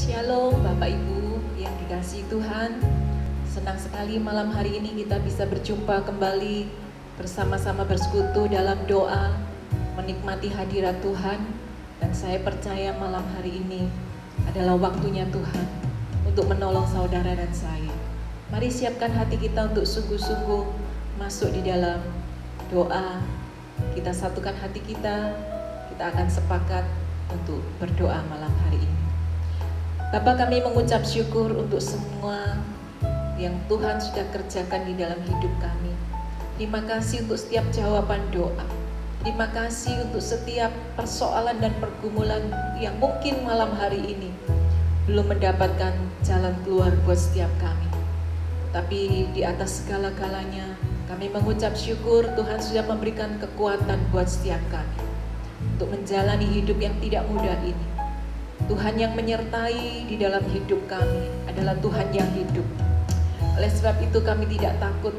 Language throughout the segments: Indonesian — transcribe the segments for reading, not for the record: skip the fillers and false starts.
Shalom Bapak Ibu yang dikasihi Tuhan. Senang sekali malam hari ini kita bisa berjumpa kembali, bersama-sama bersekutu dalam doa, menikmati hadirat Tuhan. Dan saya percaya malam hari ini adalah waktunya Tuhan untuk menolong saudara dan saya. Mari siapkan hati kita untuk sungguh-sungguh masuk di dalam doa. Kita satukan hati kita akan sepakat untuk berdoa malam hari ini. Bapa, kami mengucap syukur untuk semua yang Tuhan sudah kerjakan di dalam hidup kami. Terima kasih untuk setiap jawaban doa. Terima kasih untuk setiap persoalan dan pergumulan yang mungkin malam hari ini belum mendapatkan jalan keluar buat setiap kami. Tapi di atas segala-galanya kami mengucap syukur Tuhan sudah memberikan kekuatan buat setiap kami untuk menjalani hidup yang tidak mudah ini. Tuhan yang menyertai di dalam hidup kami adalah Tuhan yang hidup. Oleh sebab itu kami tidak takut,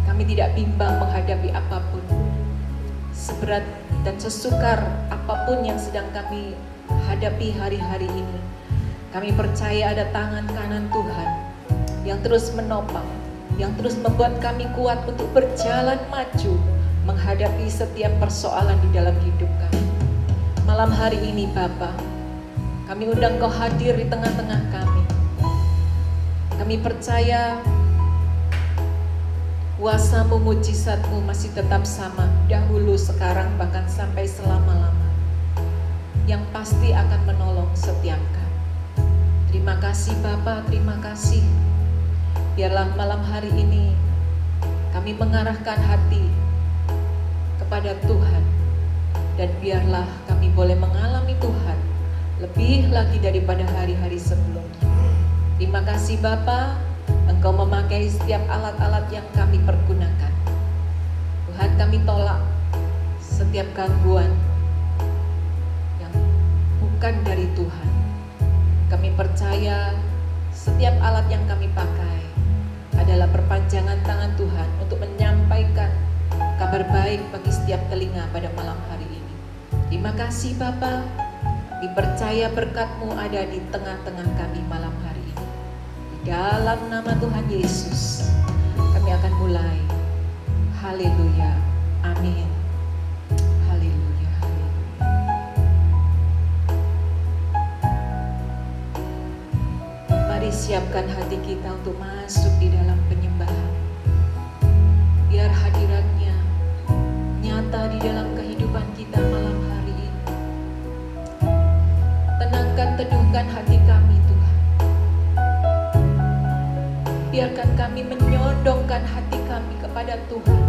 kami tidak bimbang menghadapi apapun. Seberat dan sesukar apapun yang sedang kami hadapi hari-hari ini, kami percaya ada tangan kanan Tuhan yang terus menopang, yang terus membuat kami kuat untuk berjalan maju menghadapi setiap persoalan di dalam hidup kami. Malam hari ini Bapa, kami undang Kau hadir di tengah-tengah kami. Kami percaya kuasa-Mu, mujizat-Mu masih tetap sama, dahulu, sekarang, bahkan sampai selama-lama, yang pasti akan menolong setiap kami. Terima kasih Bapa, terima kasih. Biarlah malam hari ini kami mengarahkan hati kepada Tuhan, dan biarlah kami boleh mengalami Tuhan lebih lagi daripada hari-hari sebelumnya. Terima kasih Bapa, Engkau memakai setiap alat-alat yang kami pergunakan. Tuhan, kami tolak setiap gangguan yang bukan dari Tuhan. Kami percaya setiap alat yang kami pakai adalah perpanjangan tangan Tuhan untuk menyampaikan kabar baik bagi setiap telinga pada malam hari ini. Terima kasih Bapa. Dipercaya berkat-Mu ada di tengah-tengah kami malam hari ini. Di dalam nama Tuhan Yesus kami akan mulai. Haleluya, amin. Haleluya, haleluya. Mari siapkan hati kita untuk masuk di dalam penyembahan. Biar hadirat-Nya nyata di dalam kehidupan kita malam hari. Tenangkan, teduhkan hati kami Tuhan. Biarkan kami menyondongkan hati kami kepada Tuhan.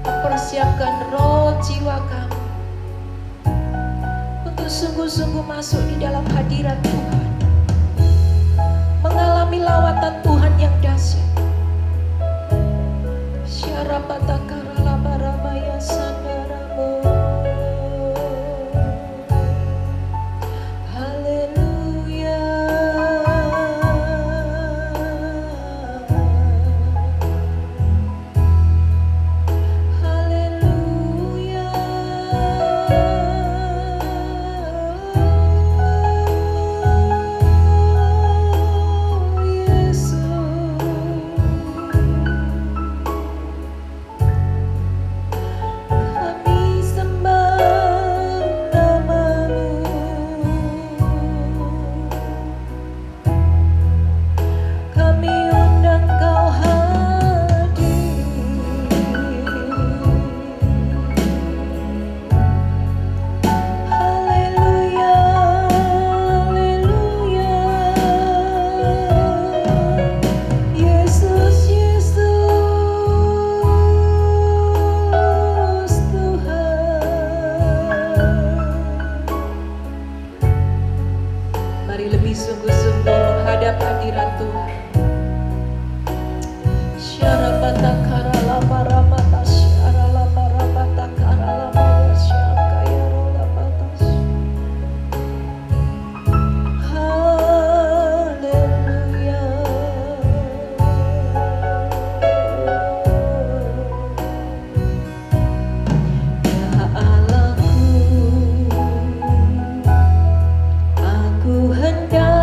Mempersiapkan roh jiwa kami untuk sungguh-sungguh masuk di dalam hadirat Tuhan, mengalami lawatan Tuhan yang dahsyat. Syarapatakara labarabaya sandaramo. Ku hendak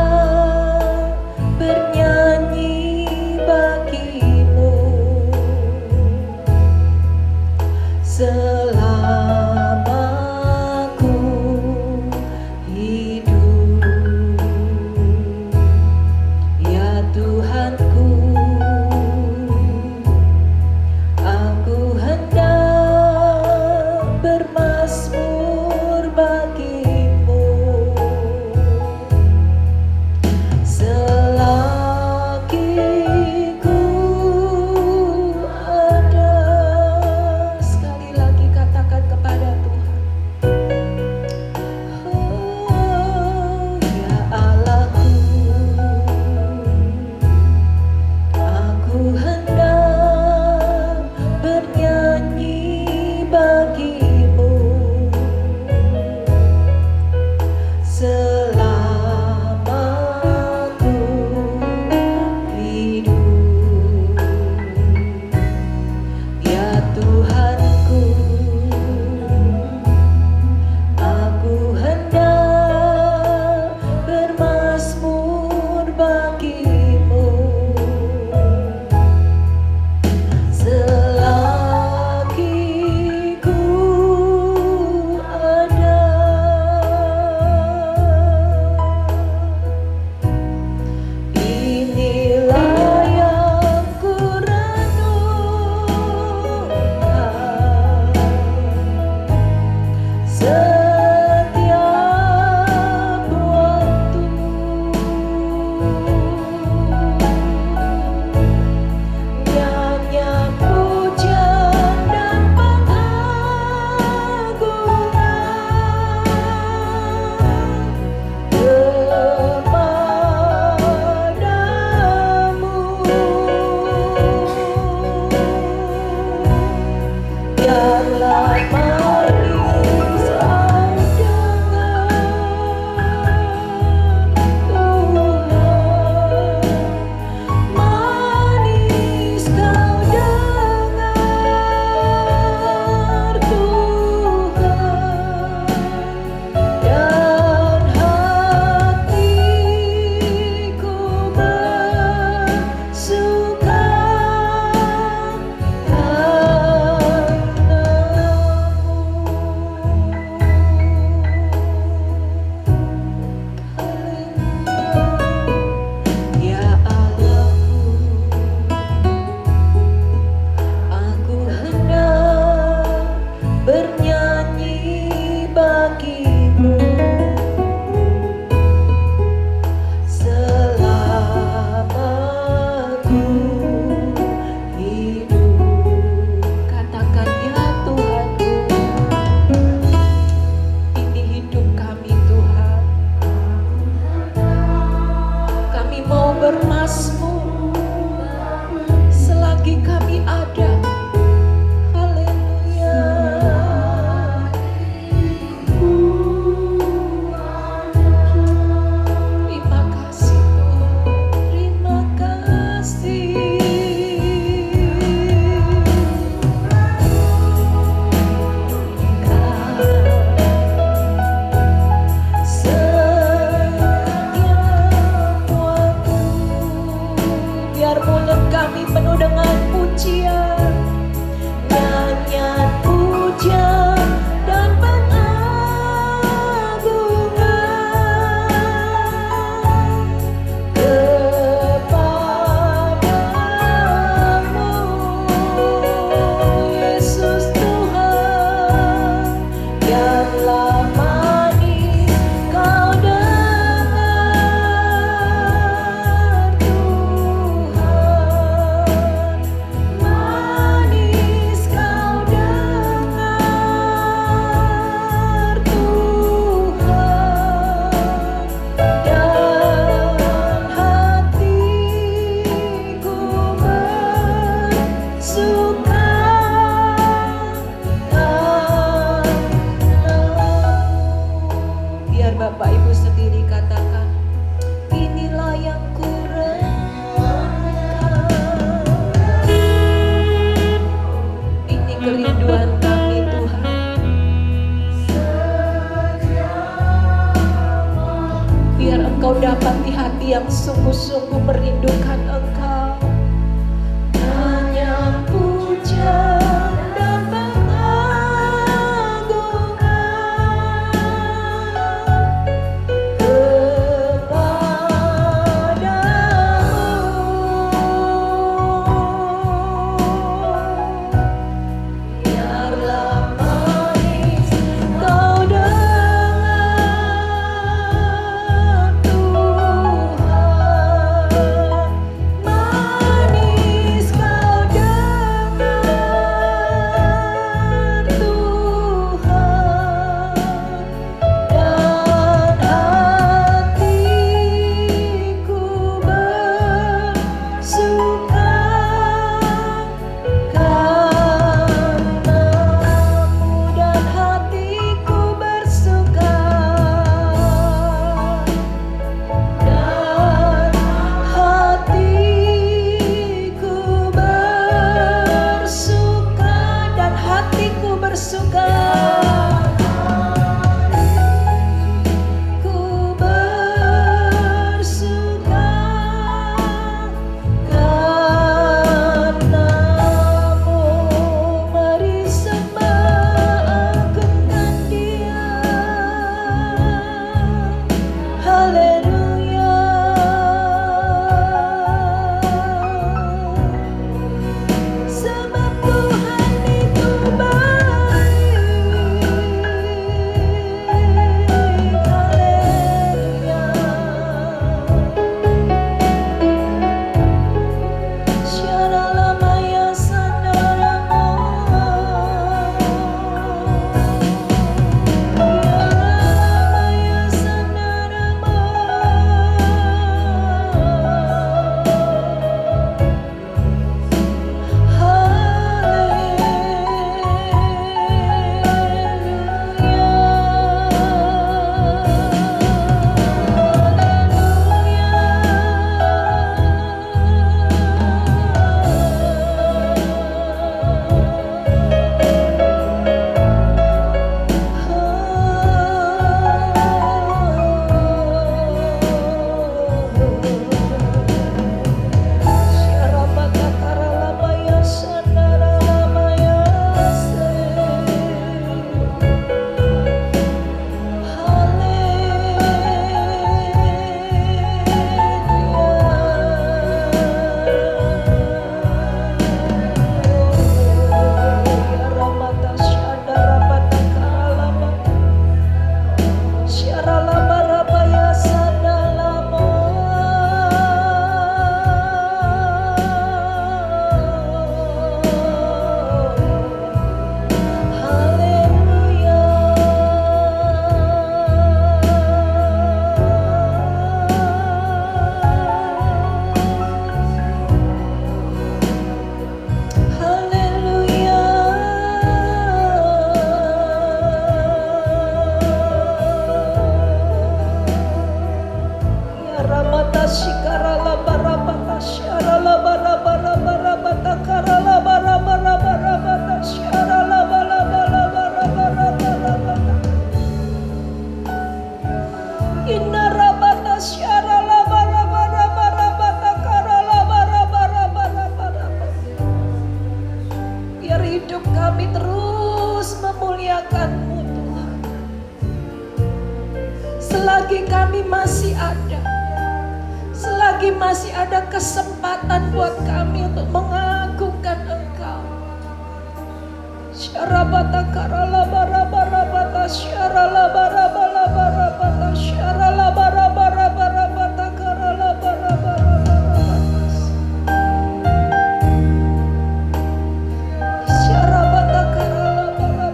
Bapak Ibu sendiri katakan, inilah yang kurangkan. Ini kerinduan kami Tuhan. Biar Engkau dapati hati yang sungguh-sungguh merindukan Engkau. Hanya puja dan selagi kami masih ada, selagi masih ada kesempatan buat kami untuk mengagungkan Engkau. Syarabata karala bara syarala bara syarala bara karala bara syarabata karala bara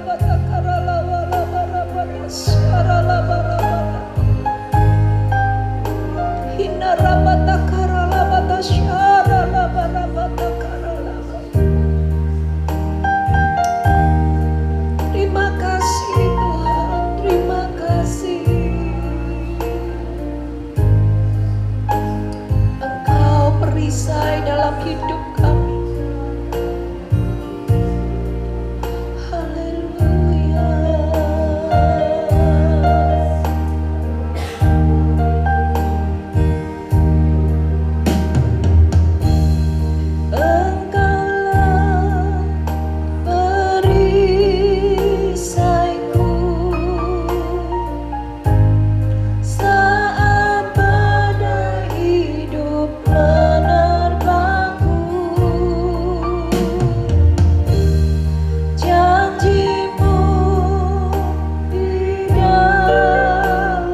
syarala bara hinarabata karala bata syarala bara karala. Terima kasih Tuhan, terima kasih. dalam hidup kami. Haleluya. Engkaulah perisaiku saat badai hidup menerpaku. Janjimu di dalamku,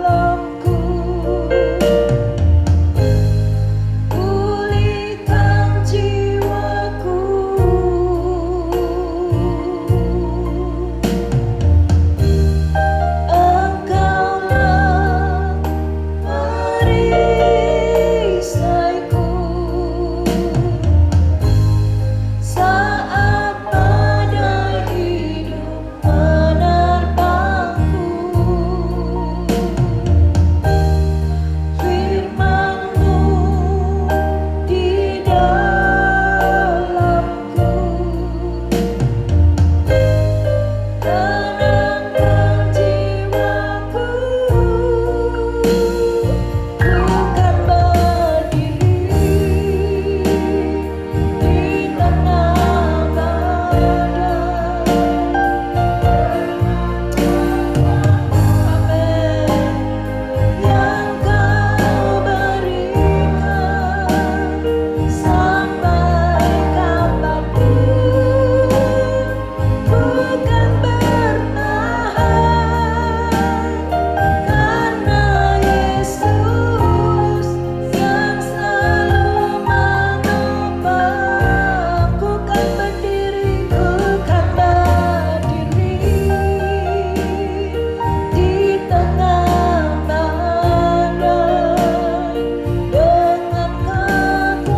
pulihkan jiwaku. Engkaulah perisaiku saat badai hidup menerpaku. Firman-Mu di dalamku, tenangkan jiwaku. Bukan berdiri di tengah badai. Amin. Yang Kau berikan sampai kapanpun, bukan bertahan, karena Yesus yang selalu menopang. Bukan berdiri, bukan berdiri di tengah badai dengan kekuatan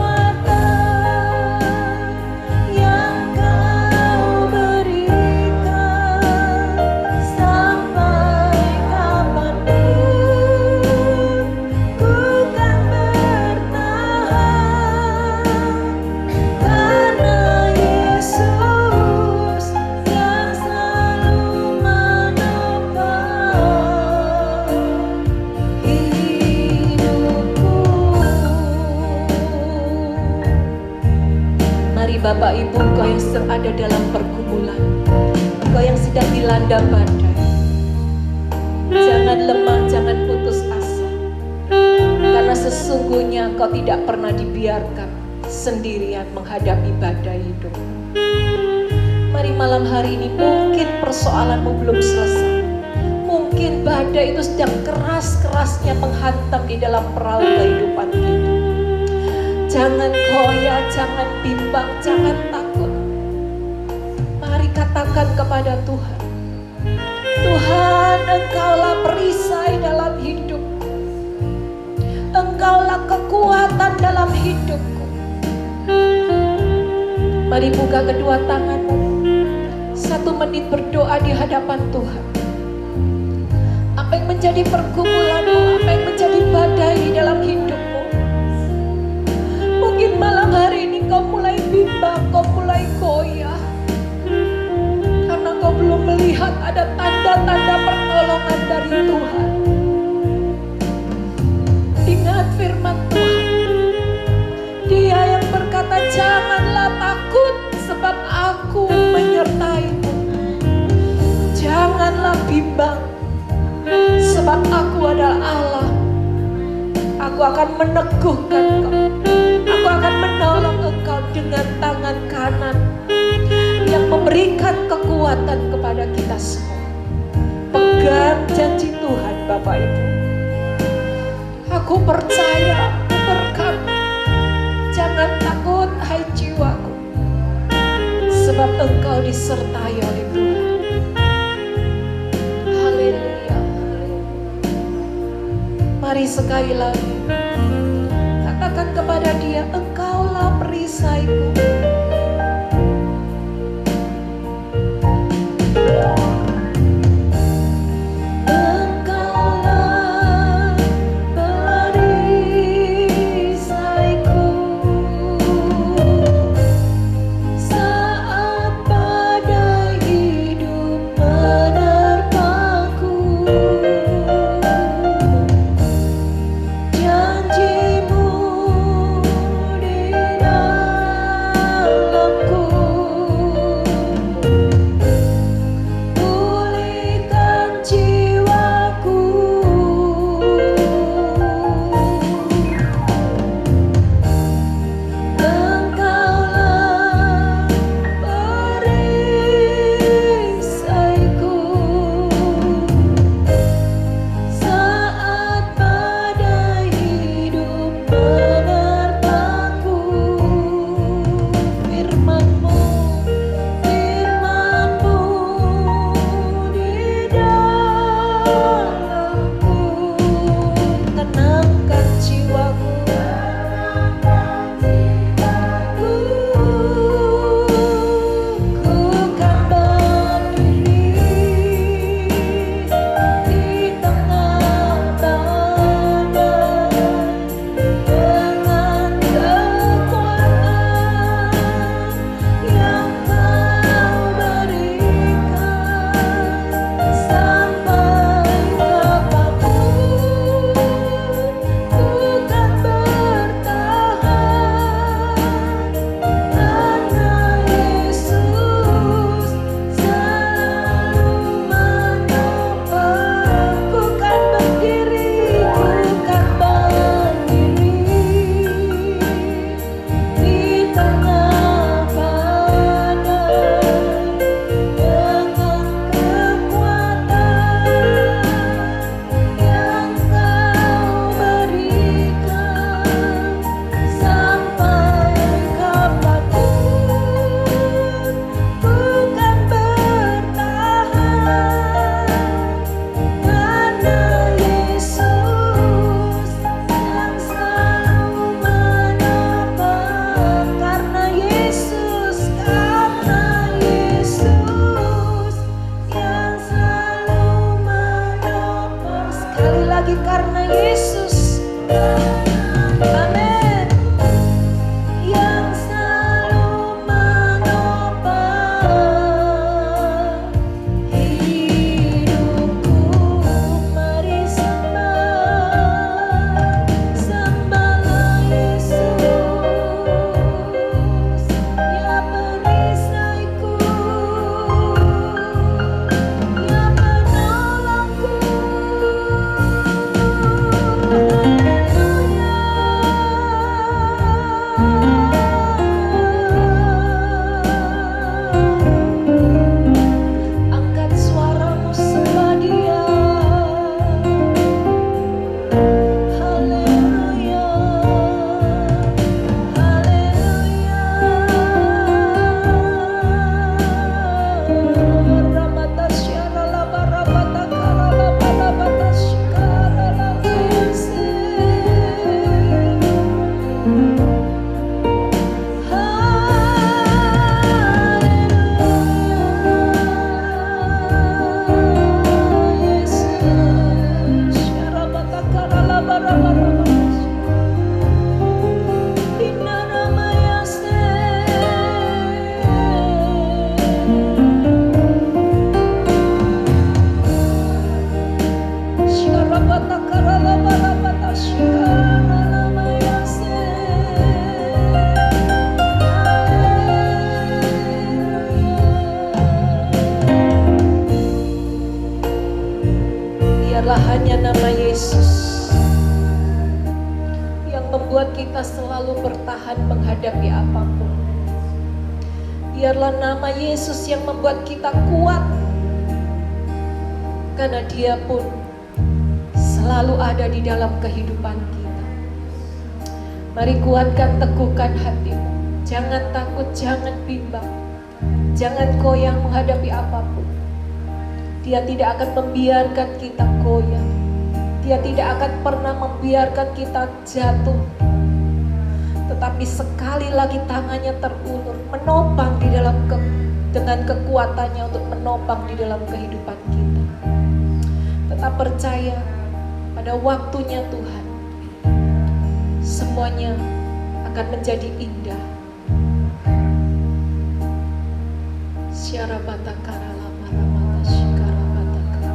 yang Kau berikan sampai kapanpun, bukan bertahan, karena Yesus yang selalu menopang hidupku. Mari Bapak Ibu, Engkau yang sedang ada dalam pergumulan, Engkau yang sedang dilanda badai, jangan lemah, jangan putus asa, karena sesungguhnya Engkau tidak pernah dibiarkan sendirian menghadapi badai hidup. Mari malam hari ini, mungkin persoalanmu belum selesai, mungkin badai itu sedang keras-kerasnya menghantam di dalam perahu kehidupan kita. Jangan goyah, jangan bimbang, jangan takut. Mari katakan kepada Tuhan, Tuhan, Engkaulah perisai dalam hidupku, Engkaulah kekuatan dalam hidupku. Mari buka kedua tanganmu, 1 menit berdoa di hadapan Tuhan. Apa yang menjadi pergumulanmu, apa yang menjadi badai di dalam hidupmu, mungkin malam hari ini kau mulai bimbang, kau mulai goyah, karena kau belum melihat ada tanda-tanda pertolongan dari Tuhan. Ingat firman Tuhan, Dia yang berkata, janganlah takut sebab Aku menyertaimu. Janganlah bimbang sebab Aku adalah Allah. Aku akan meneguhkan kau. Aku akan menolong engkau dengan tangan kanan yang memberikan kekuatan kepada kita semua. Pegang janji Tuhan Bapak Ibu. Aku percaya, aku berkata, jangan takut hai jiwaku, sebab engkau disertai oleh Tuhan. Haleluya. Mari sekali lagi katakan kepada Dia, Engkaulah perisaiku. Engkaulah perisaiku. lagi karena Yesus. Amin. Yang selalu menopang hidupku, mari sembah, sembahlah Yesus, ya perisaiku, ya penolongku. Angkat suaramu sembah Dia. Haleluya, haleluya. Ramatasyara laba rabatakara laba rabatasyikara laba yese. Biarlah hanya nama Yesus yang membuat kita selalu bertahan menghadapi apapun. Biarlah nama Yesus yang membuat kita kuat, karena Dia pun selalu ada di dalam kehidupan kita. Mari kuatkan, teguhkan hatimu. Jangan takut, jangan bimbang, jangan goyah menghadapi apapun. Dia tidak akan membiarkan kita goyah. Dia tidak akan pernah membiarkan kita jatuh. Tetapi sekali lagi tangannya terulur, menopang di dalam dengan kekuatannya untuk menopang di dalam kehidupan kita. Tetap percaya pada waktunya Tuhan, semuanya akan menjadi indah. Syara batakara lama ramata syikara batakara.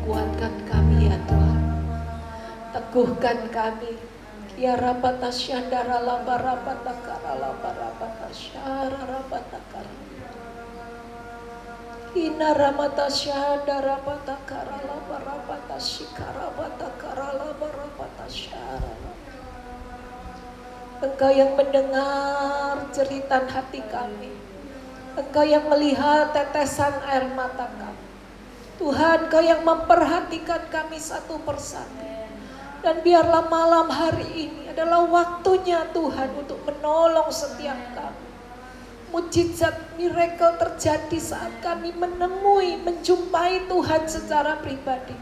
Kuatkan kami ya Tuhan. Teguhkan kami. Ya rapata syandara laba rapata kara laba rapata syara rapata kara. Ina ramata syandara rapata kara laba rapata syikara batakara laba rapata syara. Engkau yang mendengar jeritan hati kami. Engkau yang melihat tetesan air mata kami. Tuhan, Engkau yang memperhatikan kami satu persatu. Dan biarlah malam hari ini adalah waktunya Tuhan untuk menolong setiap kami. Mujizat, miracle terjadi saat kami menjumpai Tuhan secara pribadi.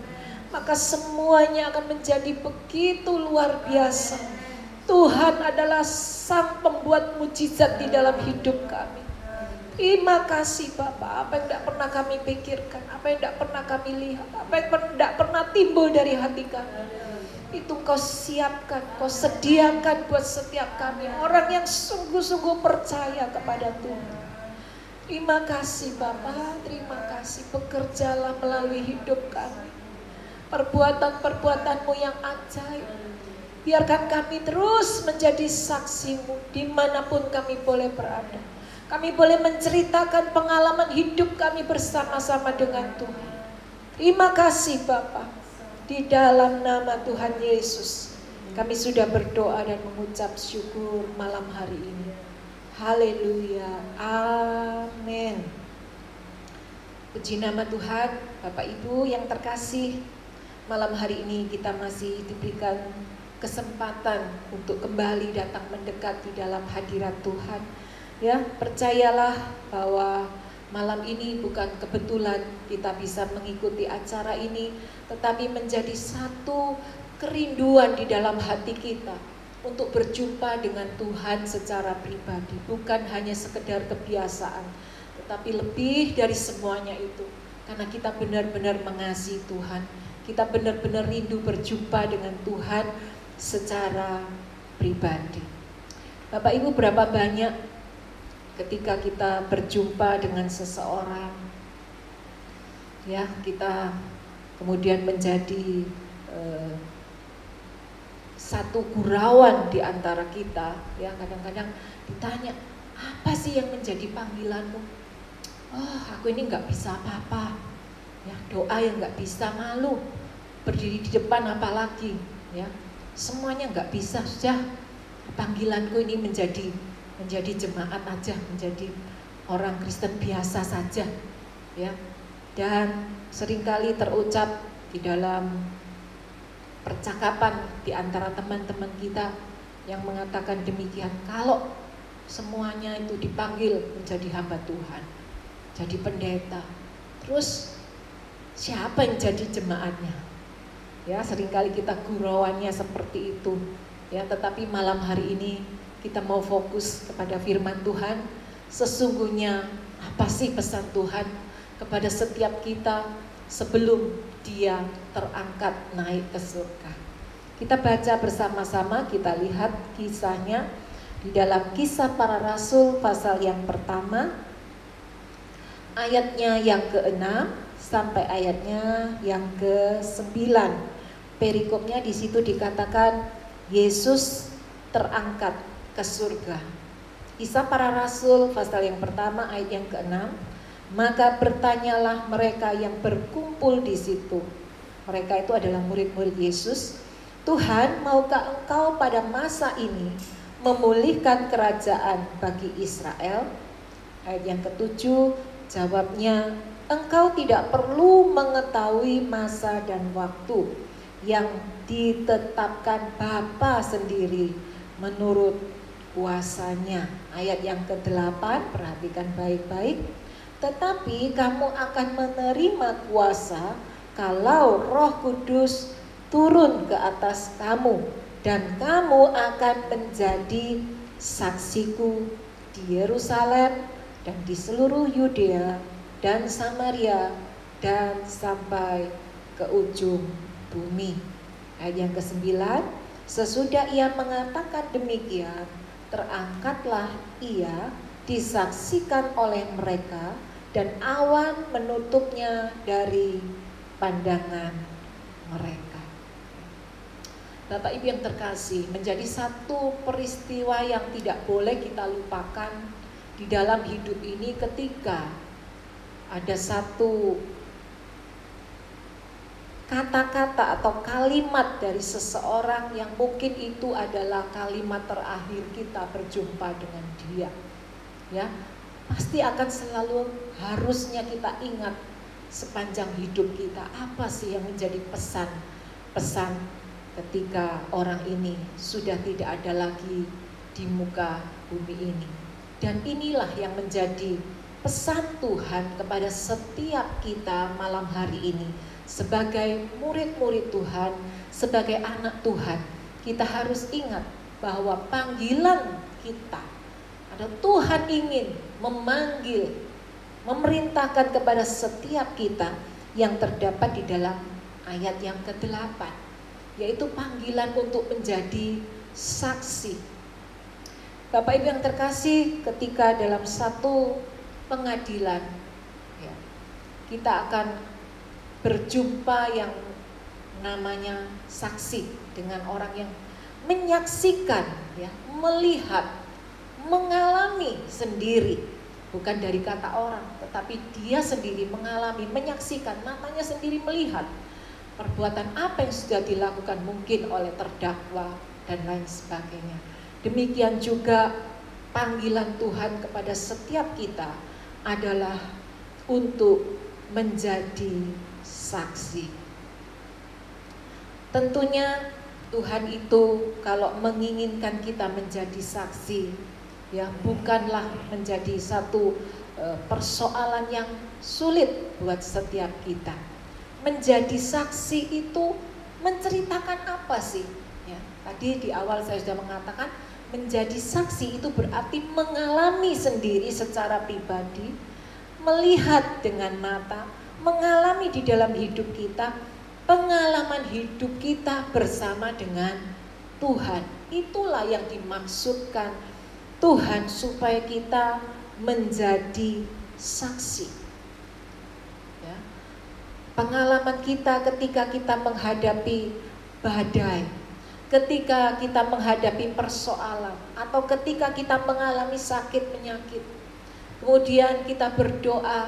Maka semuanya akan menjadi begitu luar biasa. Tuhan adalah sang pembuat mujizat di dalam hidup kami. Terima kasih Bapa, apa yang tidak pernah kami pikirkan, apa yang tidak pernah kami lihat, apa yang tidak pernah timbul dari hati kami, itu Kau siapkan, Kau sediakan buat setiap kami, orang yang sungguh-sungguh percaya kepada Tuhan. Terima kasih Bapa, terima kasih, bekerjalah melalui hidup kami, perbuatan-perbuatan-Mu yang ajaib. Biarkan kami terus menjadi saksi-Mu dimanapun kami boleh berada. Kami boleh menceritakan pengalaman hidup kami bersama-sama dengan Tuhan. Terima kasih Bapa. Di dalam nama Tuhan Yesus, kami sudah berdoa dan mengucap syukur malam hari ini. Haleluya. Amin. Puji nama Tuhan. Bapak Ibu yang terkasih, malam hari ini kita masih diberikan kesempatan untuk kembali datang mendekat di dalam hadirat Tuhan. Ya, percayalah bahwa malam ini bukan kebetulan kita bisa mengikuti acara ini, tetapi menjadi satu kerinduan di dalam hati kita untuk berjumpa dengan Tuhan secara pribadi. Bukan hanya sekedar kebiasaan, tetapi lebih dari semuanya itu. Karena kita benar-benar mengasihi Tuhan, kita benar-benar rindu berjumpa dengan Tuhan secara pribadi. Bapak Ibu, berapa banyak ketika kita berjumpa dengan seseorang, ya, kita kemudian menjadi satu gurauan di antara kita, ya. Kadang-kadang ditanya, apa sih yang menjadi panggilanmu? Oh, aku ini nggak bisa apa-apa, ya, doa yang nggak bisa, malu, berdiri di depan apalagi, ya, semuanya nggak bisa. Sudah, panggilanku ini menjadi jemaat aja, menjadi orang Kristen biasa saja, ya. Dan seringkali terucap di dalam percakapan di antara teman-teman kita yang mengatakan demikian, kalau semuanya itu dipanggil menjadi hamba Tuhan, jadi pendeta, terus siapa yang jadi jemaatnya? Ya, seringkali kita gurauannya seperti itu, ya. Tetapi malam hari ini kita mau fokus kepada firman Tuhan. Sesungguhnya apa sih pesan Tuhan kepada setiap kita sebelum Dia terangkat naik ke surga? Kita baca bersama-sama, kita lihat kisahnya di dalam Kisah Para Rasul pasal yang pertama, ayatnya yang ke-6 sampai ayatnya yang ke-9. Perikopnya di situ dikatakan Yesus terangkat ke surga. Kisah Para Rasul pasal yang pertama ayat yang ke-6. Maka bertanyalah mereka yang berkumpul di situ. Mereka itu adalah murid-murid Yesus. Tuhan, maukah Engkau pada masa ini memulihkan kerajaan bagi Israel? Ayat yang ke-7, jawabnya, Engkau tidak perlu mengetahui masa dan waktu yang ditetapkan Bapa sendiri menurut kuasanya. Ayat yang ke-8, perhatikan baik-baik. Tetapi kamu akan menerima kuasa kalau Roh Kudus turun ke atas kamu, dan kamu akan menjadi saksiku di Yerusalem dan di seluruh Yudea dan Samaria dan sampai ke ujung bumi. Ayat yang ke-9, sesudah ia mengatakan demikian, terangkatlah ia disaksikan oleh mereka, dan awan menutupnya dari pandangan mereka. Bapak Ibu yang terkasih, menjadi satu peristiwa yang tidak boleh kita lupakan di dalam hidup ini ketika ada satu kata-kata atau kalimat dari seseorang yang mungkin itu adalah kalimat terakhir kita berjumpa dengan dia, ya. Pasti akan selalu harusnya kita ingat sepanjang hidup kita, apa sih yang menjadi pesan ketika orang ini sudah tidak ada lagi di muka bumi ini. Dan inilah yang menjadi pesan Tuhan kepada setiap kita malam hari ini. Sebagai murid-murid Tuhan, sebagai anak Tuhan, kita harus ingat bahwa panggilan kita ada, Tuhan ingin memanggil, memerintahkan kepada setiap kita yang terdapat di dalam ayat yang ke-8, yaitu panggilan untuk menjadi saksi. Bapak Ibu yang terkasih, ketika dalam satu pengadilan, ya, kita akan berjumpa yang namanya saksi dengan orang yang menyaksikan, ya, melihat, mengalami sendiri, bukan dari kata orang, tetapi dia sendiri mengalami, menyaksikan, matanya sendiri melihat perbuatan apa yang sudah dilakukan mungkin oleh terdakwa dan lain sebagainya. Demikian juga panggilan Tuhan kepada setiap kita adalah untuk menjadi saksi. Tentunya Tuhan itu kalau menginginkan kita menjadi saksi, ya, bukanlah menjadi satu persoalan yang sulit buat setiap kita. Menjadi saksi itu menceritakan apa sih? Ya, tadi di awal saya sudah mengatakan menjadi saksi itu berarti mengalami sendiri secara pribadi, melihat dengan mata, mengalami di dalam hidup kita pengalaman hidup kita bersama dengan Tuhan. Itulah yang dimaksudkan Tuhan supaya kita menjadi saksi. Ya. Pengalaman kita ketika kita menghadapi badai, ketika kita menghadapi persoalan, atau ketika kita mengalami sakit penyakit, kemudian kita berdoa,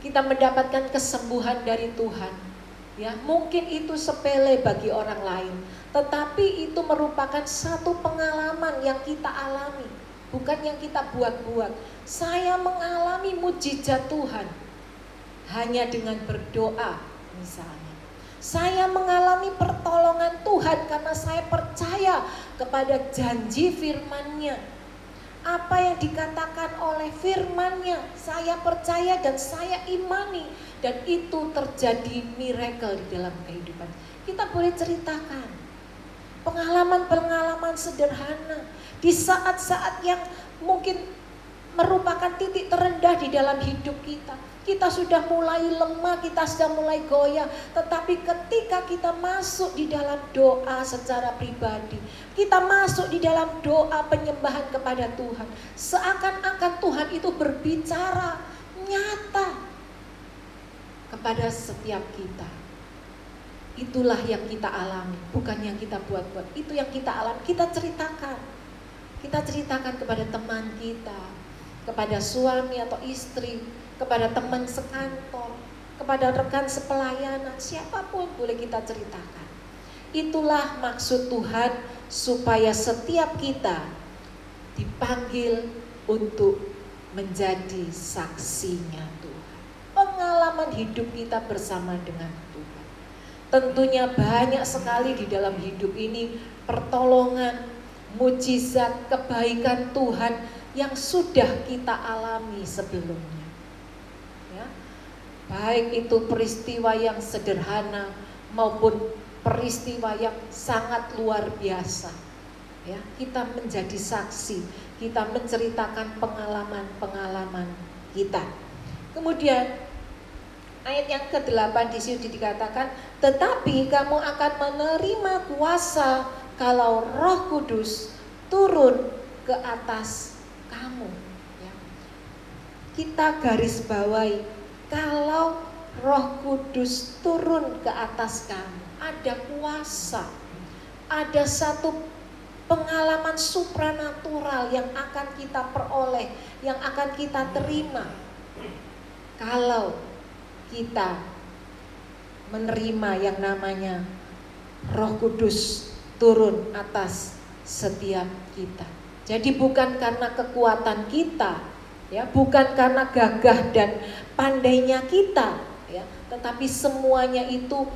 kita mendapatkan kesembuhan dari Tuhan. Ya, mungkin itu sepele bagi orang lain, tetapi itu merupakan satu pengalaman yang kita alami, bukan yang kita buat-buat. Saya mengalami mujizat Tuhan hanya dengan berdoa misalnya. Saya mengalami pertolongan Tuhan karena saya percaya kepada janji firman-Nya. Apa yang dikatakan oleh firman-Nya, saya percaya dan saya imani, dan itu terjadi miracle di dalam kehidupan. Kita boleh ceritakan pengalaman-pengalaman sederhana di saat-saat yang mungkin merupakan titik terendah di dalam hidup kita. Kita sudah mulai lemah, kita sudah mulai goyah. Tetapi ketika kita masuk di dalam doa secara pribadi, kita masuk di dalam doa penyembahan kepada Tuhan, seakan-akan Tuhan itu berbicara nyata kepada setiap kita. Itulah yang kita alami, bukan yang kita buat-buat. Itu yang kita alami, kita ceritakan. Kita ceritakan kepada teman kita, kepada suami atau istri, kepada teman sekantor, kepada rekan sepelayanan, siapapun boleh kita ceritakan. Itulah maksud Tuhan, supaya setiap kita dipanggil untuk menjadi saksinya Tuhan. Pengalaman hidup kita bersama dengan Tuhan. Tentunya banyak sekali di dalam hidup ini pertolongan, mujizat, kebaikan Tuhan yang sudah kita alami sebelumnya. Ya. Baik itu peristiwa yang sederhana maupun peristiwa yang sangat luar biasa. Ya, kita menjadi saksi, kita menceritakan pengalaman-pengalaman kita. Kemudian ayat yang ke-8 di sini dikatakan, tetapi kamu akan menerima kuasa kalau Roh Kudus turun ke atas kamu. Ya. Kita garis bawahi, kalau Roh Kudus turun ke atas kamu, ada kuasa, ada satu pengalaman supranatural yang akan kita peroleh, yang akan kita terima kalau kita menerima yang namanya Roh Kudus turun atas setiap kita. Jadi bukan karena kekuatan kita, ya, bukan karena gagah dan pandainya kita, ya, tetapi semuanya itu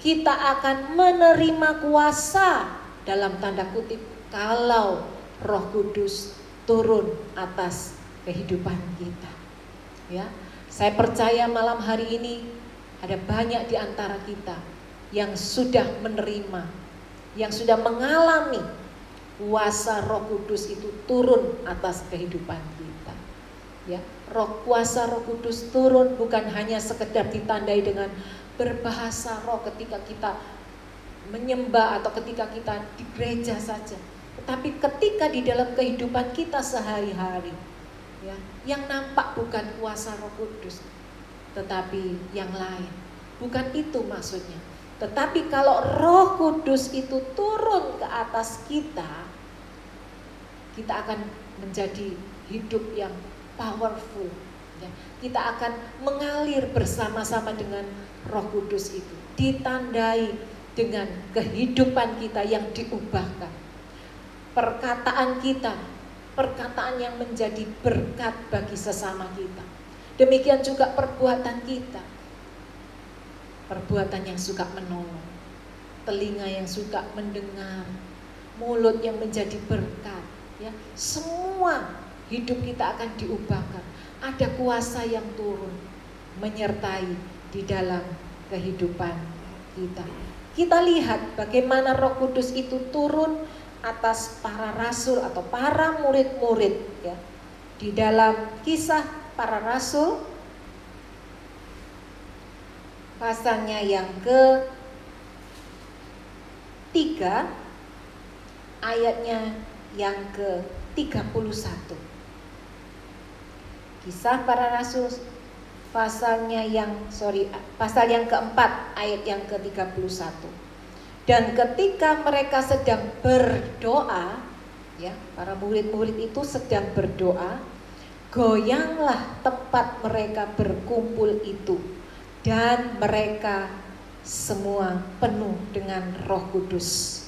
kita akan menerima kuasa dalam tanda kutip kalau Roh Kudus turun atas kehidupan kita. Ya, saya percaya malam hari ini ada banyak di antara kita yang sudah menerima, yang sudah mengalami kuasa Roh Kudus itu turun atas kehidupan kita. Ya, kuasa Roh Kudus turun bukan hanya sekedar ditandai dengan berbahasa roh ketika kita menyembah atau ketika kita di gereja saja, tetapi ketika di dalam kehidupan kita sehari-hari, ya, yang nampak bukan kuasa Roh Kudus, tetapi yang lain. Bukan itu maksudnya. Tetapi kalau Roh Kudus itu turun ke atas kita, kita akan menjadi hidup yang powerful. Ya. Kita akan mengalir bersama-sama dengan Roh Kudus itu, ditandai dengan kehidupan kita yang diubahkan. Perkataan kita, perkataan yang menjadi berkat bagi sesama kita. Demikian juga perbuatan kita, perbuatan yang suka menolong, telinga yang suka mendengar, mulut yang menjadi berkat. Ya, semua hidup kita akan diubahkan. Ada kuasa yang turun menyertai di dalam kehidupan kita. Kita lihat bagaimana Roh Kudus itu turun atas para rasul atau para murid-murid, ya. Di dalam Kisah Para Rasul pasalnya yang 3 ayatnya yang ke-31. Kisah Para Rasul pasal yang keempat ayat yang ke-31. Dan ketika mereka sedang berdoa, ya, para murid-murid itu sedang berdoa, goyanglah tempat mereka berkumpul itu, dan mereka semua penuh dengan Roh Kudus.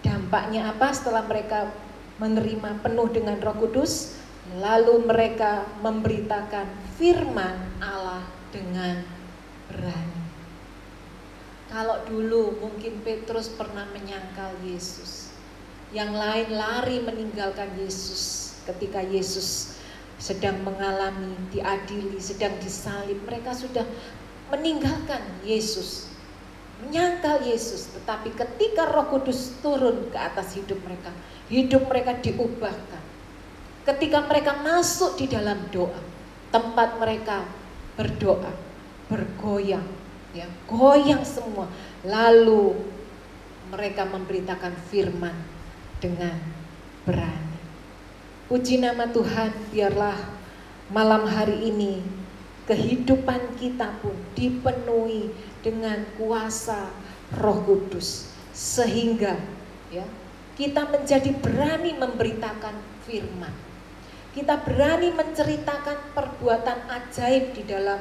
Dampaknya apa setelah mereka menerima penuh dengan Roh Kudus? Lalu mereka memberitakan firman Allah dengan berani. Kalau dulu mungkin Petrus pernah menyangkal Yesus, yang lain lari meninggalkan Yesus ketika Yesus sedang mengalami diadili, sedang disalib. Mereka sudah meninggalkan Yesus, menyangkal Yesus. Tetapi ketika Roh Kudus turun ke atas hidup mereka diubahkan. Ketika mereka masuk di dalam doa, tempat mereka berdoa, bergoyang, ya, goyang semua. Lalu mereka memberitakan firman dengan berani. Puji nama Tuhan, biarlah malam hari ini kehidupan kita pun dipenuhi dengan kuasa Roh Kudus, sehingga ya kita menjadi berani memberitakan firman. Kita berani menceritakan perbuatan ajaib di dalam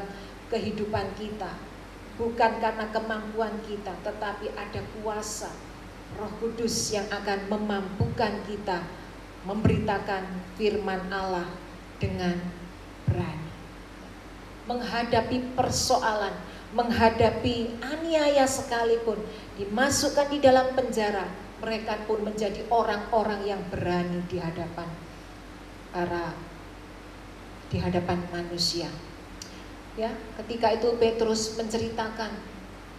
kehidupan kita. Bukan karena kemampuan kita, tetapi ada kuasa Roh Kudus yang akan memampukan kita memberitakan firman Allah dengan berani. Menghadapi persoalan, menghadapi aniaya sekalipun, dimasukkan di dalam penjara, mereka pun menjadi orang-orang yang berani di hadapan manusia. Ya, ketika itu Petrus menceritakan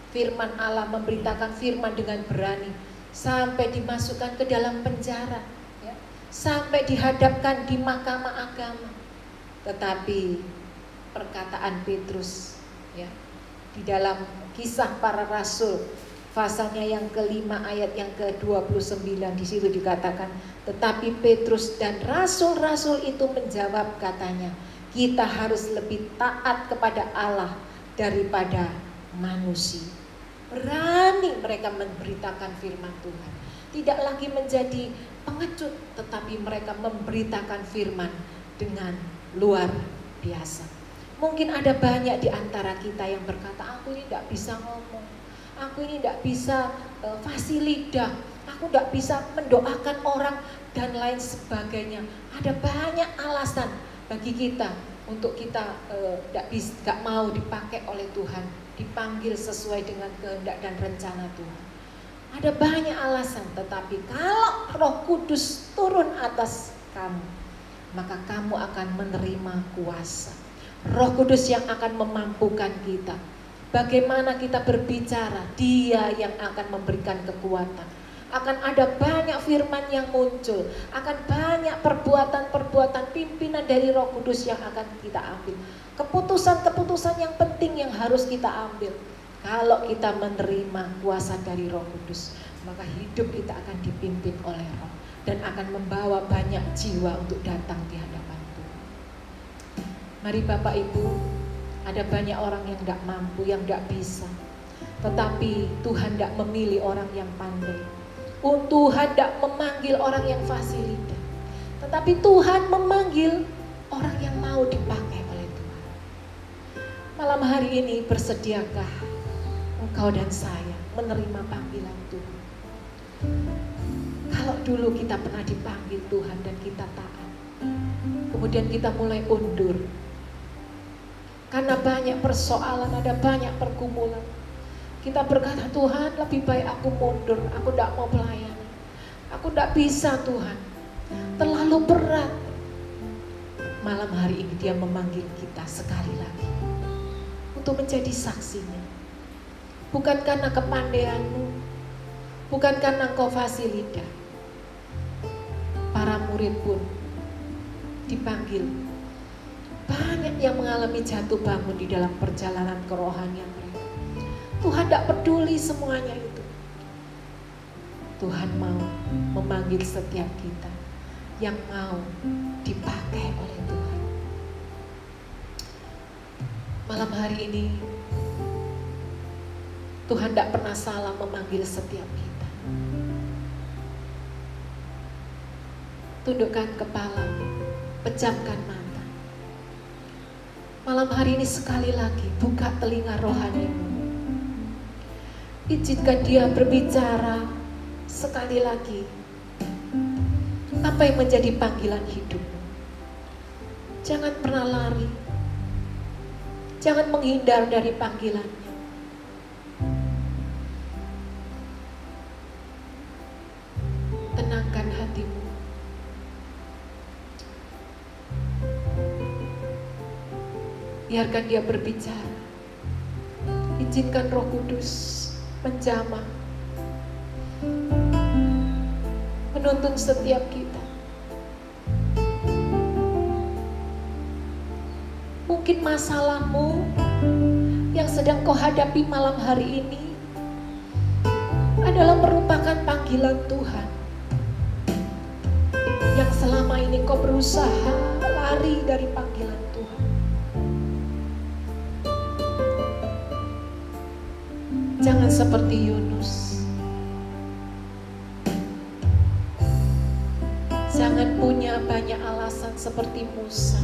firman Allah, memberitakan firman dengan berani, sampai dimasukkan ke dalam penjara, ya, sampai dihadapkan di mahkamah agama. Tetapi perkataan Petrus, ya, di dalam Kisah Para Rasul pasalnya yang kelima ayat yang ke-29, di situ dikatakan, tetapi Petrus dan rasul-rasul itu menjawab, katanya, kita harus lebih taat kepada Allah daripada manusia. Berani mereka memberitakan firman Tuhan. Tidak lagi menjadi pengecut, tetapi mereka memberitakan firman dengan luar biasa. Mungkin ada banyak di antara kita yang berkata, aku ini tidak bisa ngomong, aku ini tidak bisa fasih lidah, aku tidak bisa mendoakan orang, dan lain sebagainya. Ada banyak alasan bagi kita untuk kita tidak mau dipakai oleh Tuhan, dipanggil sesuai dengan kehendak dan rencana Tuhan. Ada banyak alasan, tetapi kalau Roh Kudus turun atas kamu, maka kamu akan menerima kuasa. Roh Kudus yang akan memampukan kita. Bagaimana kita berbicara, Dia yang akan memberikan kekuatan. Akan ada banyak firman yang muncul, akan banyak perbuatan-perbuatan pimpinan dari Roh Kudus yang akan kita ambil. Keputusan-keputusan yang penting yang harus kita ambil. Kalau kita menerima kuasa dari Roh Kudus, maka hidup kita akan dipimpin oleh Roh dan akan membawa banyak jiwa untuk datang di hadapan Tuhan. Mari Bapak Ibu, ada banyak orang yang tidak mampu, yang tidak bisa. Tetapi Tuhan tidak memilih orang yang pandai. Tuhan tidak memanggil orang yang fasih lidah. Tetapi Tuhan memanggil orang yang mau dipakai oleh Tuhan. Malam hari ini bersediakah engkau dan saya menerima panggilan Tuhan? Kalau dulu kita pernah dipanggil Tuhan dan kita taat, kemudian kita mulai undur karena banyak persoalan, ada banyak pergumulan, kita berkata, Tuhan lebih baik aku mundur, aku tidak mau pelayanan, aku tidak bisa Tuhan, terlalu berat. Malam hari ini Dia memanggil kita sekali lagi untuk menjadi saksinya. Bukan karena kepandaianmu, bukan karena engkau fasih lidah. Para murid pun dipanggil. Banyak yang mengalami jatuh bangun di dalam perjalanan kerohanian mereka. Tuhan tidak peduli semuanya itu. Tuhan mau memanggil setiap kita yang mau dipakai oleh Tuhan. Malam hari ini Tuhan tidak pernah salah memanggil setiap kita. Tundukkan kepala, pejamkan mata. Malam hari ini sekali lagi buka telinga rohanimu. Izinkan Dia berbicara sekali lagi. Apa yang menjadi panggilan hidupmu? Jangan pernah lari. Jangan menghindar dari panggilannya. Tenangkan hatimu. Biarkan Dia berbicara. Izinkan Roh Kudus menjamah, menuntun setiap kita. Mungkin masalahmu yang sedang kau hadapi malam hari ini adalah merupakan panggilan Tuhan. Yang selama ini kau berusaha lari dari panggilan Tuhan. Jangan seperti Yunus. Jangan punya banyak alasan seperti Musa.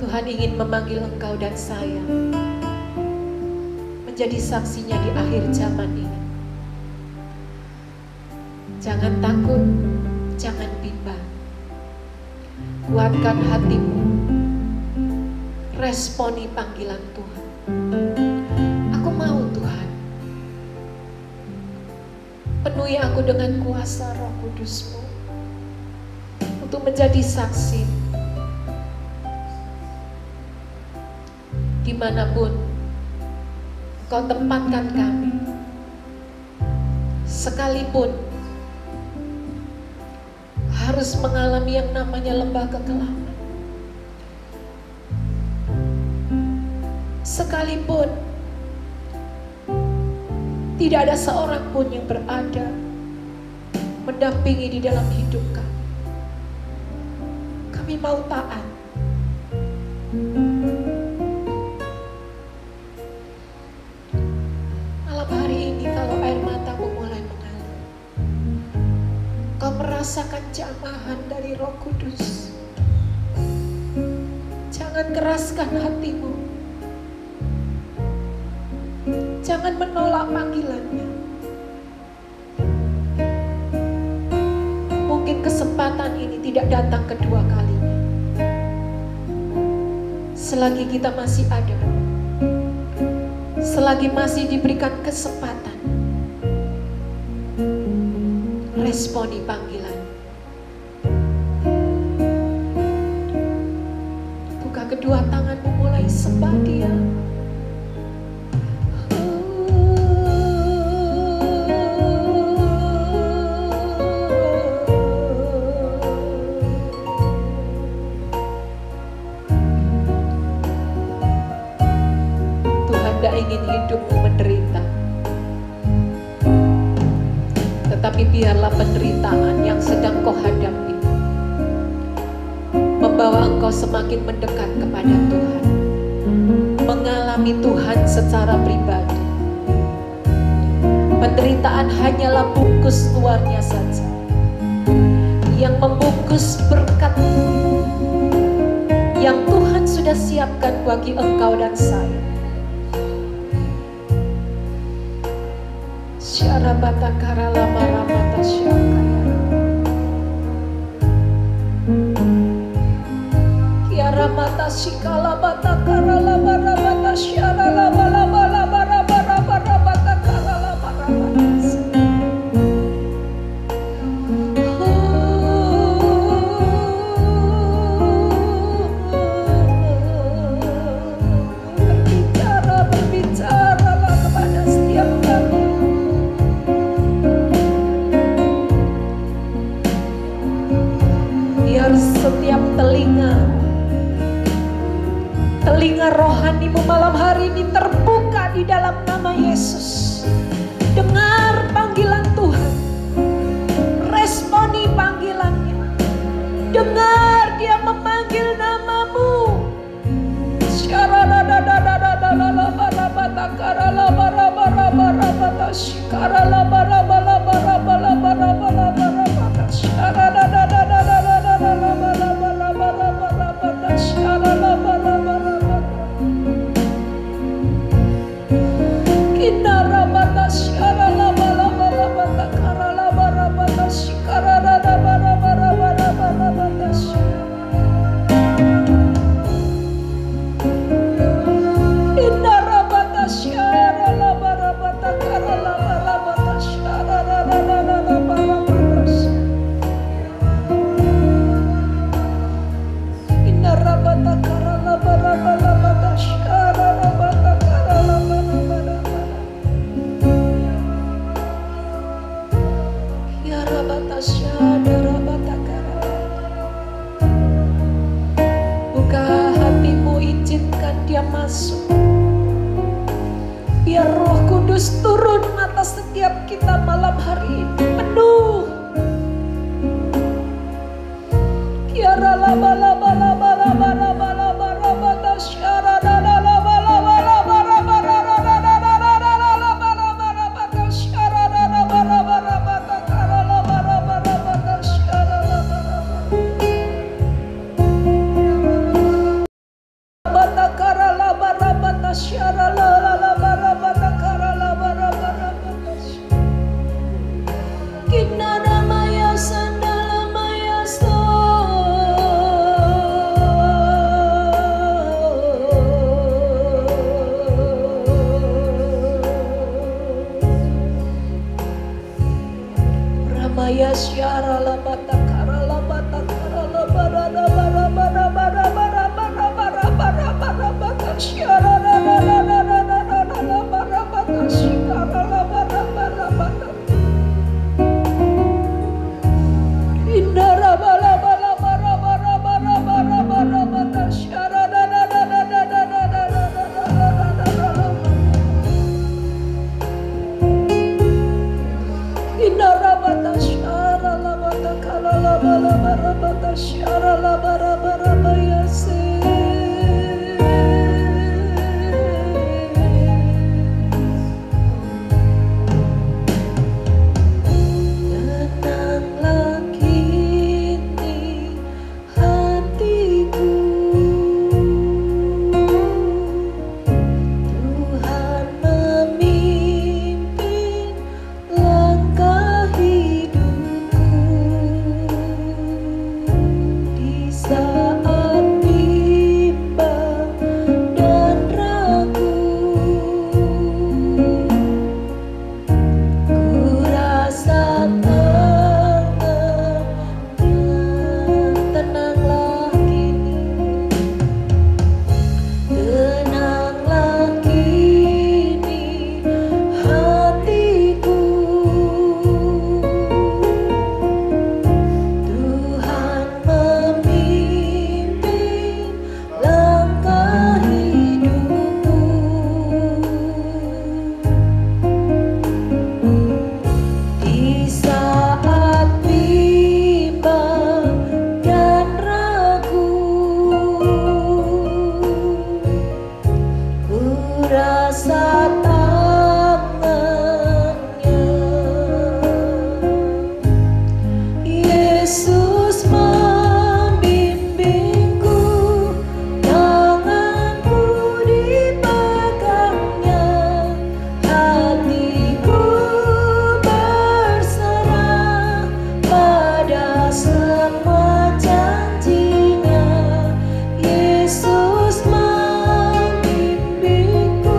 Tuhan ingin memanggil engkau dan saya menjadi saksinya di akhir zaman ini. Jangan takut, jangan bimbang. Kuatkan hatimu. Responi panggilan Tuhan. Aku mau Tuhan. Penuhi aku dengan kuasa Roh Kudus-Mu untuk menjadi saksi dimanapun Kau tempatkan kami. Sekalipun harus mengalami yang namanya lembah kekelaman, sekalipun tidak ada seorang pun yang berada mendampingi di dalam hidup kami mau taat. Malam hari ini kalau air matamu mulai mengalir, kau merasakan jamahan dari Roh Kudus, jangan keraskan hatimu. Jangan menolak panggilannya. Mungkin kesempatan ini tidak datang kedua kalinya. Selagi kita masih ada, selagi masih diberikan kesempatan, responi panggilan. Buka kedua tanganmu, mulai sembah Dia. Ingin hidupmu menderita, tetapi biarlah penderitaan yang sedang kau hadapi membawa engkau semakin mendekat kepada Tuhan, mengalami Tuhan secara pribadi. Penderitaan hanyalah bungkus luarnya saja yang membungkus berkat yang Tuhan sudah siapkan bagi engkau dan saya. Syarabata karala maramata syakaya, kiara mata shikala bata karala maramata syarala bala bala bara bara bara bata karala maramata. Berbicaralah kepada setiap kami. Biar setiap telinga rohanimu malam hari ini terbuka di dalam nama Yesus. Dengar panggilan Tuhan, responi panggilannya. Dengar dia memanggil namamu. Buka hatimu, izinkan dia masuk. Biar Roh Kudus turun atas setiap kita malam hari ini penuh. Kiara laba laba laba laba laba laba laba tasyara laba laba laba laba laba laba tasyara laba laba laba takara laba laba laba tasyara laba laba takara laba laba tasyara laba laba laba takara laba laba laba tasyara kinara maya sandala maya so ramaya syara laba takara laba takara laba laba laba laba laba laba laba laba laba laba tasyara laba laba laba laba laba tasyara laba laba laba inna laba laba laba laba laba laba laba laba tasyara laba laba laba inna laba tasyara laba takala laba laba laba tasyara laba laba laba yase. Tenanglah kini hatiku, Tuhan memimpin langkah hidupku. Di saat bimbang dan ragu, ku rasa tenanglah kini, tenanglah kini hatiku, Tuhan memimpin langkah hidupku. Di saat bimbang dan ragu, ku rasa tangannya. Yesus membimbingku, tanganku dipegangnya, hatiku berserah pada semua janjinya. Yesus membimbingku,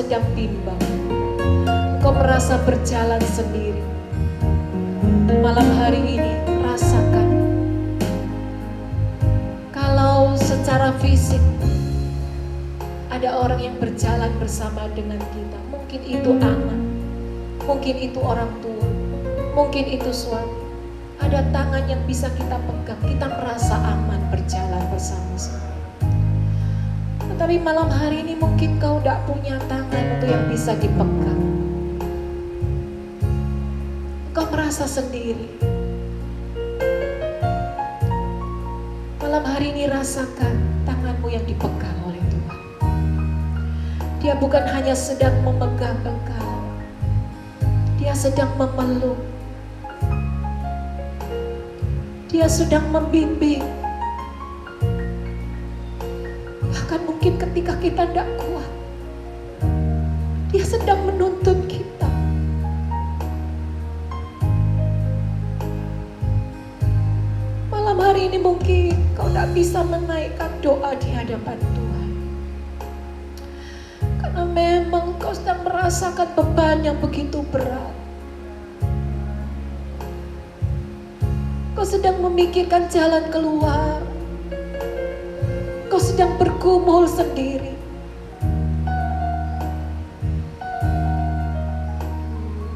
sedang bimbang, engkau merasa berjalan sendiri. Malam hari ini rasakan, kalau secara fisik ada orang yang berjalan bersama dengan kita. Mungkin itu anak, mungkin itu orang tua, mungkin itu suami. Ada tangan yang bisa kita pegang, kita merasa aman berjalan bersama-sama. Tetapi malam hari ini mungkin kau tidak punya tangan untuk yang bisa dipegang. Kau merasa sendiri. Malam hari ini rasakan tanganmu yang dipegang oleh Tuhan. Dia bukan hanya sedang memegang engkau, Dia sedang memeluk, Dia sedang membimbing. Bahkan mungkin ketika kita tidak kuat, Dia sedang menuntun kita. Malam hari ini mungkin kau tidak bisa menaikkan doa di hadapan Tuhan, karena memang kau sedang merasakan beban yang begitu berat. Kau sedang memikirkan jalan keluar. Kau sedang bergumul sendiri.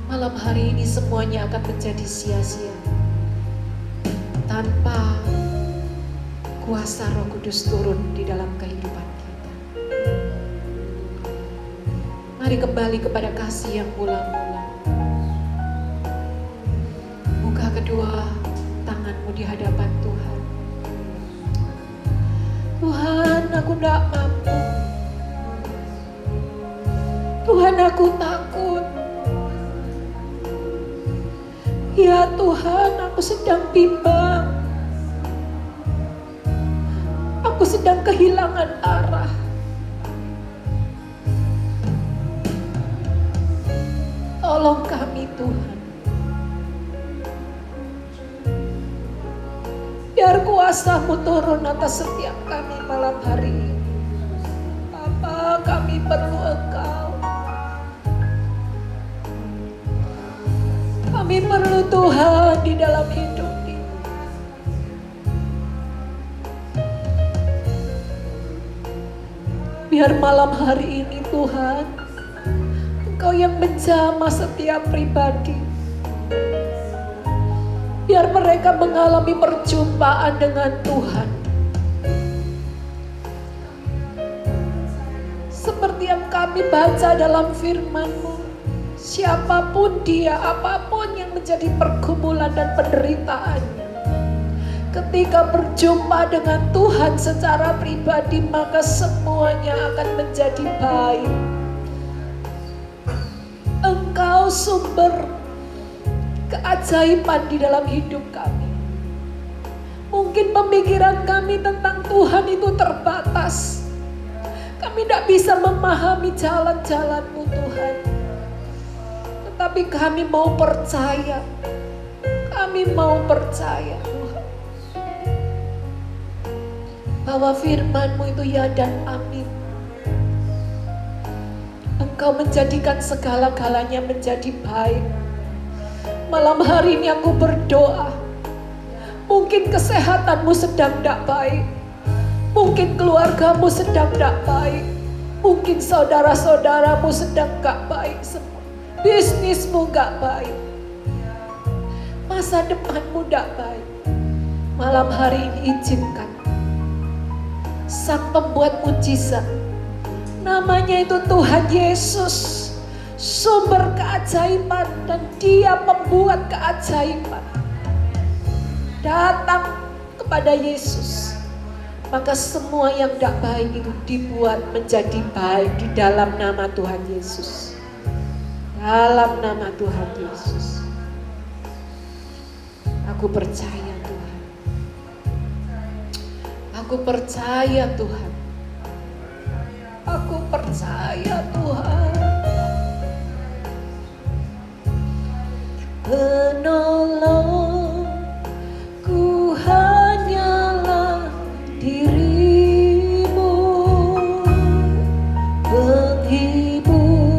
Malam hari ini semuanya akan menjadi sia-sia tanpa kuasa Roh Kudus turun di dalam kehidupan kita. Mari kembali kepada kasih yang mula-mula. Buka kedua tanganmu di hadapan Tuhan. Tuhan, aku tidak mampu. Tuhan, aku takut. Ya Tuhan, aku sedang bimbang. Aku sedang kehilangan arah. Tolong kami Tuhan. Biar kuasa-Mu turun atas setiap kami malam hari ini. Bapa, kami perlu Engkau. Kami perlu Tuhan di dalam hidup ini. Biar malam hari ini Tuhan, Engkau yang menjamah setiap pribadi. Biar mereka mengalami perjumpaan dengan Tuhan. Seperti yang kami baca dalam firman-Mu, siapapun dia, apapun yang menjadi pergumulan dan penderitaannya, ketika berjumpa dengan Tuhan secara pribadi, maka semuanya akan menjadi baik. Engkau sumber keajaiban di dalam hidup kami. Mungkin pemikiran kami tentang Tuhan itu terbatas. Kami tidak bisa memahami jalan-jalan-Mu Tuhan. Tetapi kami mau percaya. Kami mau percaya Tuhan, bahwa firman-Mu itu ya dan amin. Engkau menjadikan segala-galanya menjadi baik. Malam hari ini aku berdoa. Mungkin kesehatanmu sedang tidak baik. Mungkin keluargamu sedang tidak baik. Mungkin saudara-saudaramu sedang tidak baik semua. Bisnismu tidak baik. Masa depanmu tidak baik. Malam hari ini izinkan Sang Pembuat mujizat, namanya itu Tuhan Yesus, sumber keajaiban, dan Dia membuat keajaiban. Datang kepada Yesus, maka semua yang tidak baik itu dibuat menjadi baik di dalam nama Tuhan Yesus. Dalam nama Tuhan Yesus. Aku percaya Tuhan. Aku percaya Tuhan. Aku percaya Tuhan. Penolongku hanyalah diri-Mu, penghibur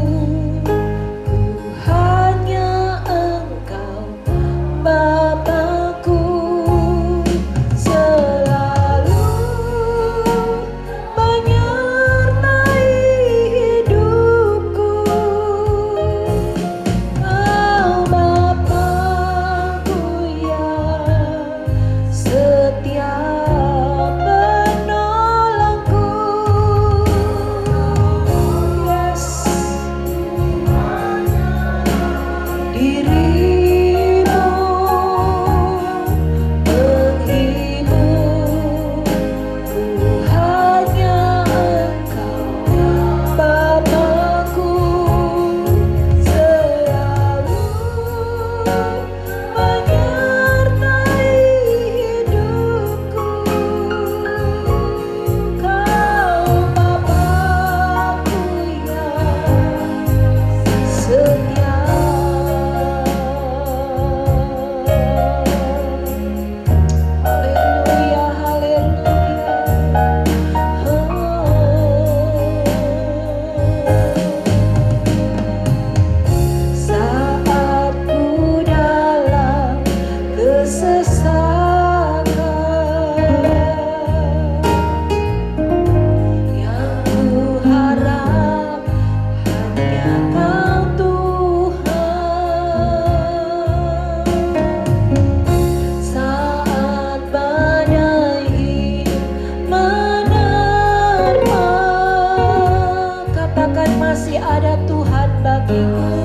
ada Tuhan bagiku,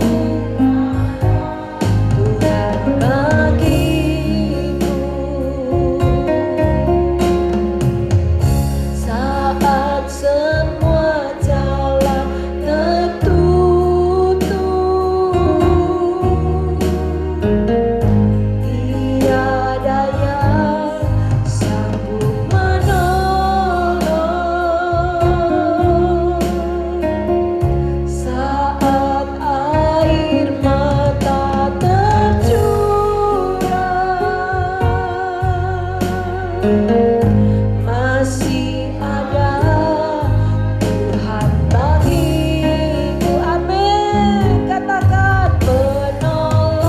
Tuhan bagiku. Saat semua jalan tertutup, tiada yang sanggup menolong. Saat air mata tercurah, masih ada Tuhan bagiku. Amin. Katakan penolong,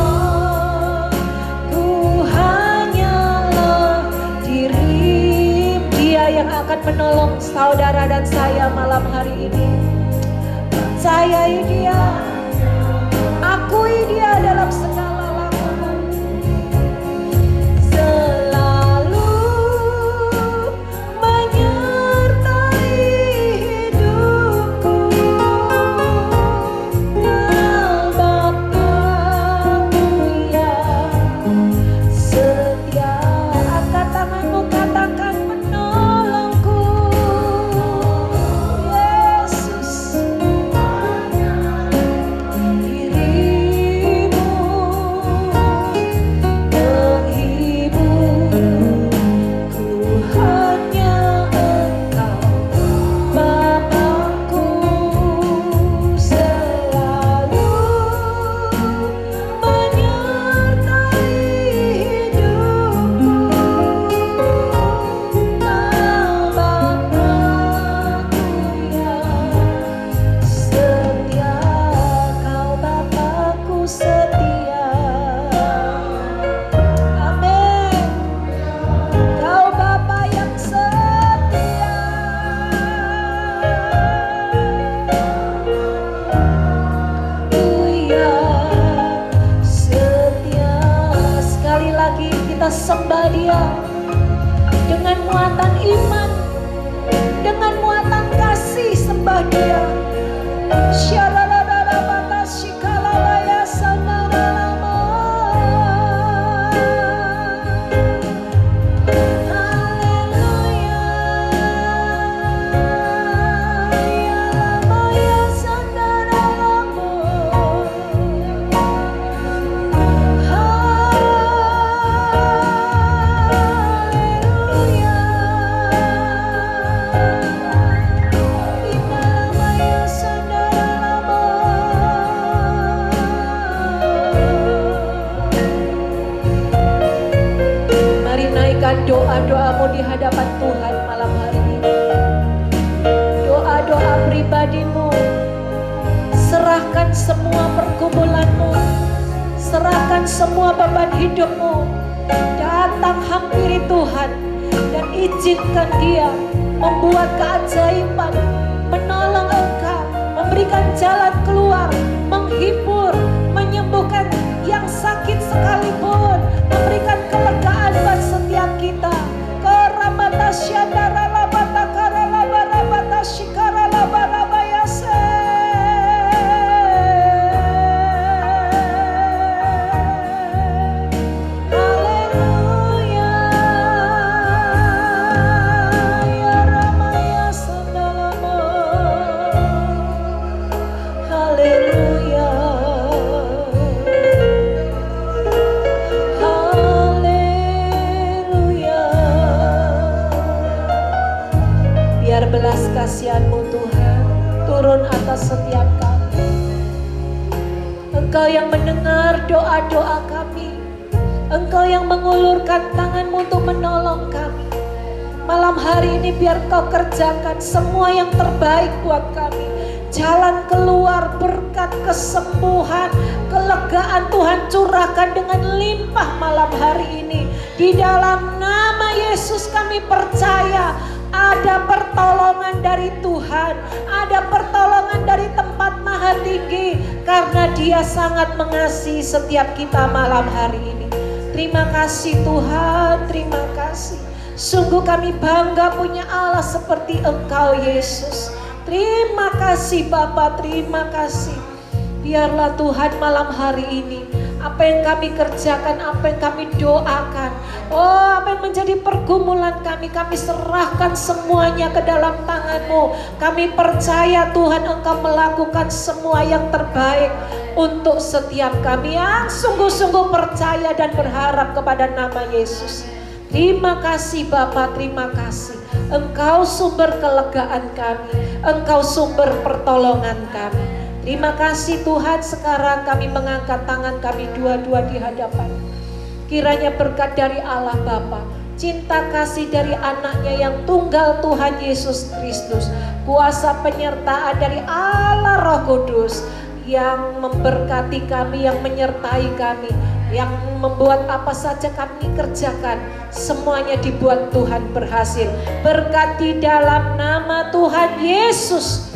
ku hanyalah diri. Dia yang akan menolong saudara dan saya malam hari ini. Percayai Dia, akui Dia dalam segala lakumu. Selalu menyertai hidupku, Bapa-Ku yang setia. Angkat tanganmu, katakan menolongku, Yesus. Dirimu menghiburku, hanya Engkau Bapa-Ku. Selalu menyertai hidupku, Bapa-Ku yang setia. Kau Bapa-Ku setia. Amin. Kau Bapa yang setia. yang setia. Sekali lagi kita sembah Dia dengan muatan iman, dengan muatan kasih. Sembah Dia. Syaralalalabata shikalalaya samaralama. Haleluya. Ya lama ya sandaralamo. Haleluya. Inalama ya sandaralamo. Mari naikkan doa-doamu di hadapan Tuhan malam hari ini. Doa-doa pribadimu. Serahkan semua pergumulanmu. Serahkan semua beban hidupmu. Datang hampiri Tuhan dan izinkan Dia membuat keajaiban, menolong engkau, memberikan jalan keluar, menghibur, menyembuhkan yang sakit sekalipun, memberikan kelegaan buat setiap kita. Karamata syadara labata karala barabata shikara labaraba yase. Haleluya. Ya Ramaya sandalamo. Haleluya. Haleluya. Biar belas kasihan-Mu Tuhan turun atas setiap kami. Engkau yang mendengar doa-doa kami. Engkau yang mengulurkan tangan-Mu untuk menolong kami. Malam hari ini biar Kau kerjakan semua yang terbaik buat kami. Jalan keluar, berkat, kesembuhan, kelegaan Tuhan curahkan dengan limpah malam hari ini. Di dalam nama Yesus kami percaya ada pertolongan dari Tuhan, ada pertolongan dari tempat maha tinggi, karena Dia sangat mengasihi setiap kita malam hari ini. Terima kasih Tuhan, terima kasih. Sungguh kami bangga punya Allah seperti Engkau Yesus. Terima kasih Bapa, terima kasih. Biarlah Tuhan malam hari ini apa yang kami kerjakan, apa yang kami doakan, apa yang menjadi pergumulan kami serahkan semuanya ke dalam tangan-Mu. Kami percaya Tuhan Engkau melakukan semua yang terbaik untuk setiap kami yang sungguh-sungguh percaya dan berharap kepada nama Yesus. Terima kasih Bapa, terima kasih. Engkau sumber kelegaan kami, Engkau sumber pertolongan kami. Terima kasih Tuhan, sekarang kami mengangkat tangan kami dua-dua di hadapan. Kiranya berkat dari Allah Bapa, cinta kasih dari anaknya yang tunggal Tuhan Yesus Kristus, kuasa penyertaan dari Allah Roh Kudus yang memberkati kami, yang menyertai kami, yang membuat apa saja kami kerjakan, semuanya dibuat Tuhan berhasil. Berkati dalam nama Tuhan Yesus.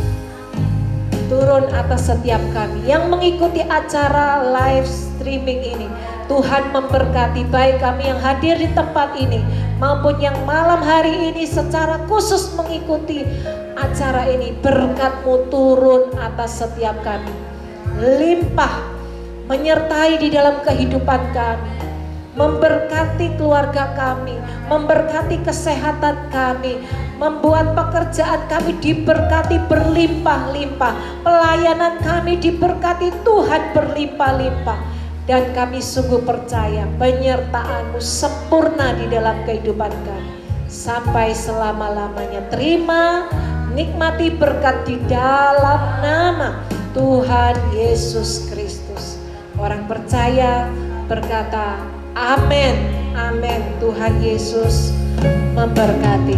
Turun atas setiap kami yang mengikuti acara live streaming ini. Tuhan memberkati baik kami yang hadir di tempat ini maupun yang malam hari ini secara khusus mengikuti acara ini. Berkat-Mu turun atas setiap kami, limpah menyertai di dalam kehidupan kami, memberkati keluarga kami, memberkati kesehatan kami, membuat pekerjaan kami diberkati berlimpah-limpah, pelayanan kami diberkati Tuhan berlimpah-limpah. Dan kami sungguh percaya penyertaan-Mu sempurna di dalam kehidupan kami sampai selama-lamanya. Terima, nikmati berkat di dalam nama Tuhan Yesus Kristus. Orang percaya berkata amin, amin. Tuhan Yesus memberkati.